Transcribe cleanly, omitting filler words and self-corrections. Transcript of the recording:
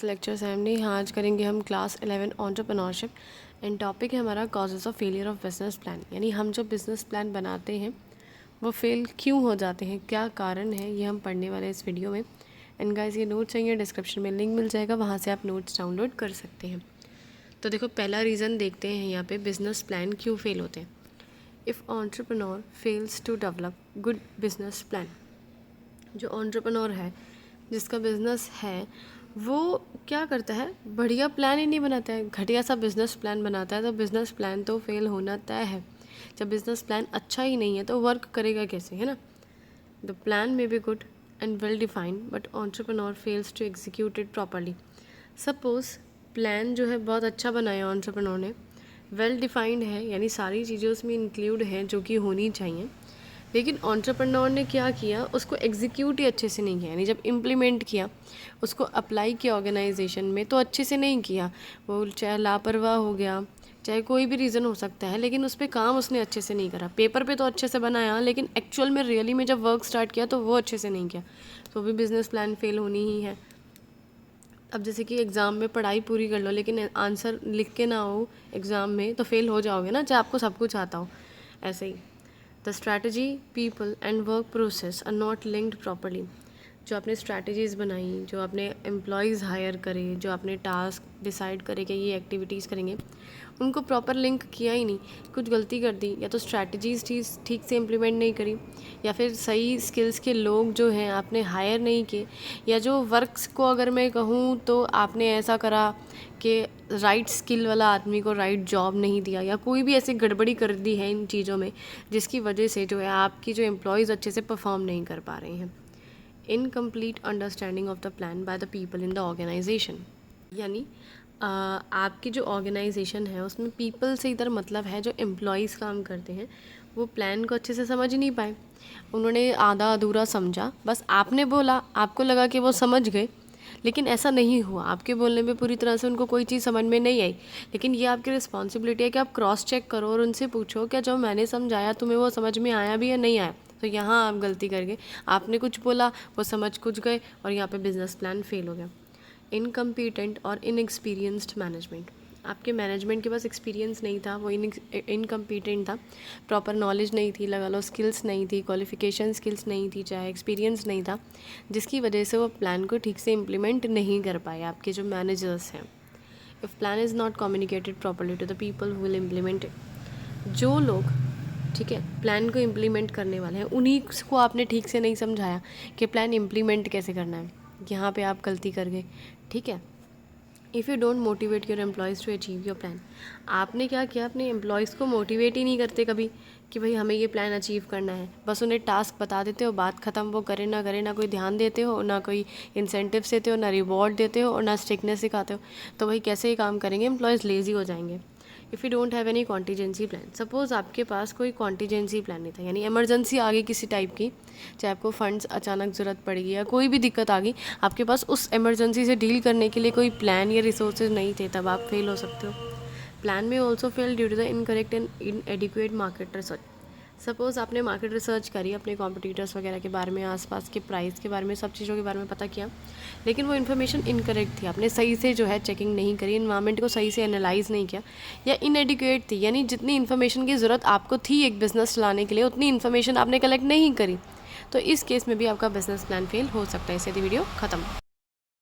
Lecture सेमनी आज करेंगे हम क्लास 11 एंटरप्रेन्योरशिप एंड टॉपिक है हमारा causes of failure of business plan. यानी हम जो बिज़नेस प्लान बनाते हैं वो फेल क्यों हो जाते हैं, क्या कारण है, ये हम पढ़ने वाले हैं इस वीडियो में। एंड गाइस ये नोट्स चाहिए, डिस्क्रिप्शन में लिंक मिल जाएगा, वहाँ से आप नोट्स डाउनलोड कर सकते हैं। तो देखो पहला रीज़न देखते हैं यहाँ पे बिज़नेस प्लान क्यों फेल होते हैं। If entrepreneur fails to develop good business plan, जो एंटरप्रेन्योर है जिसका बिज़नेस है वो क्या करता है, बढ़िया प्लान ही नहीं बनाता है, घटिया सा बिज़नेस प्लान बनाता है, तो बिज़नेस प्लान तो फेल होना तय है। जब बिज़नेस प्लान अच्छा ही नहीं है तो वर्क करेगा कैसे, है ना। The plan may be good and well defined but entrepreneur fails to execute it properly. Suppose plan जो है बहुत अच्छा बनाया एंटरप्रेन्योर ने, वेल डिफाइंड है, यानी सारी चीज़ें उसमें इंक्लूड हैं जो कि होनी चाहिए, लेकिन एंटरप्रेन्योर ने क्या किया, उसको एग्जीक्यूट ही अच्छे से नहीं किया। यानी जब इम्प्लीमेंट किया, उसको अप्लाई किया ऑर्गेनाइजेशन में, तो अच्छे से नहीं किया। वो चाहे लापरवाह हो गया, चाहे कोई भी रीज़न हो सकता है, लेकिन उस पर काम उसने अच्छे से नहीं करा। पेपर पे तो अच्छे से बनाया, लेकिन एक्चुअल में रियली में जब वर्क स्टार्ट किया तो वो अच्छे से नहीं किया, तो भी बिज़नेस प्लान फेल होनी ही है। अब जैसे कि एग्ज़ाम में पढ़ाई पूरी कर लो लेकिन आंसर लिख के ना हो एग्ज़ाम में, तो फेल हो जाओगे ना, चाहे आपको सब कुछ आता हो। ऐसे ही the strategy, people and work process are not linked properly. जो आपने स्ट्रैटेजीज़ बनाई, जो आपने एम्प्लॉयज़ हायर करे, जो आपने टास्क डिसाइड करे कि ये एक्टिविटीज़ करेंगे, उनको प्रॉपर लिंक किया ही नहीं, कुछ गलती कर दी, या तो स्ट्रैटेजीज़ ठीक से इम्प्लीमेंट नहीं करी, या फिर सही स्किल्स के लोग जो हैं आपने हायर नहीं किए, या जो वर्क्स को अगर मैं कहूँ तो आपने ऐसा करा कि राइट स्किल वाला आदमी को राइट जॉब नहीं दिया, या कोई भी ऐसी गड़बड़ी कर दी है इन चीज़ों में जिसकी वजह से जो है आपकी जो एम्प्लॉयज़ अच्छे से परफॉर्म नहीं कर पा रहे हैं। Incomplete understanding of the plan by the people in the organization, यानी आपकी जो ऑर्गेनाइजेशन है उसमें पीपल से इधर मतलब है जो एम्प्लॉयज़ काम करते हैं, वो प्लान को अच्छे से समझ नहीं पाए। उन्होंने आधा अधूरा समझा, बस आपने बोला, आपको लगा कि वो समझ गए, लेकिन ऐसा नहीं हुआ। आपके बोलने में पूरी तरह से उनको कोई चीज़ समझ में नहीं आई, लेकिन ये आपकी रिस्पॉन्सिबिलिटी है कि आप क्रॉस चेक करो और उनसे पूछो क्या जो मैंने समझाया तुम्हें वो समझ में आया भी या नहीं आया। तो यहाँ आप गलती कर गए, आपने कुछ बोला, वो समझ कुछ गए, और यहाँ पे बिज़नेस प्लान फेल हो गया। इनकम्पिटेंट और इनएक्सपीरियंस्ड मैनेजमेंट, आपके मैनेजमेंट के पास एक्सपीरियंस नहीं था, वो इनकम्पिटेंट था, प्रॉपर नॉलेज नहीं थी, लगा लो स्किल्स नहीं थी, क्वालिफिकेशन स्किल्स नहीं थी, चाहे एक्सपीरियंस नहीं था, जिसकी वजह से वो प्लान को ठीक से इम्प्लीमेंट नहीं कर पाए आपके जो मैनेजर्स हैं। If plan is not communicated properly to the people who will implement it, जो लोग ठीक है प्लान को इम्प्लीमेंट करने वाले हैं उन्हीं को आपने ठीक से नहीं समझाया कि प्लान इम्प्लीमेंट कैसे करना है, यहाँ पे आप गलती कर गए। ठीक है, if you don't motivate your employees to achieve your plan, आपने क्या किया, अपने एम्प्लॉयज़ को मोटिवेट ही नहीं करते कभी कि भाई हमें ये प्लान अचीव करना है, बस उन्हें टास्क बता देते हो, बात ख़त्म, वो करे, ना कोई ध्यान देते हो, ना कोई इंसेंटिव्स देते हो, ना रिवॉर्ड देते हो, और ना स्ट्रिक्टनेस सिखाते हो, तो भाई कैसे ही काम करेंगे, एम्प्लॉयज़ लेज़ी हो जाएंगे। If you don't have any contingency plan, suppose आपके पास कोई कॉन्टीजेंसी प्लान नहीं था, यानी इमरजेंसी आ गई किसी टाइप की, चाहे आपको फंड्स अचानक ज़रूरत पड़ गई या कोई भी दिक्कत आ गई, आपके पास उस इमरजेंसी से डील करने के लिए कोई प्लान या रिसोर्सेज नहीं थे, तब आप फेल हो सकते हो। प्लान में also fail due to the incorrect and inadequate market research. Suppose आपने मार्केट रिसर्च करी, अपने कॉम्पिटिटर्स वगैरह के बारे में, आसपास के प्राइस के बारे में, सब चीज़ों के बारे में पता किया, लेकिन वो इन्फॉर्मेशन इनकरेक्ट थी, आपने सही से जो है चेकिंग नहीं करी, इन्वायरमेंट को सही से एनालाइज नहीं किया, या इनएडिक्वेट थी, यानी जितनी इन्फॉर्मेशन की ज़रूरत आपको थी एक बिज़नेस चलाने के लिए उतनी इन्फॉर्मेशन आपने कलेक्ट नहीं करी, तो इस केस में भी आपका बिज़नेस प्लान फेल हो सकता है। इससे वीडियो ख़त्म।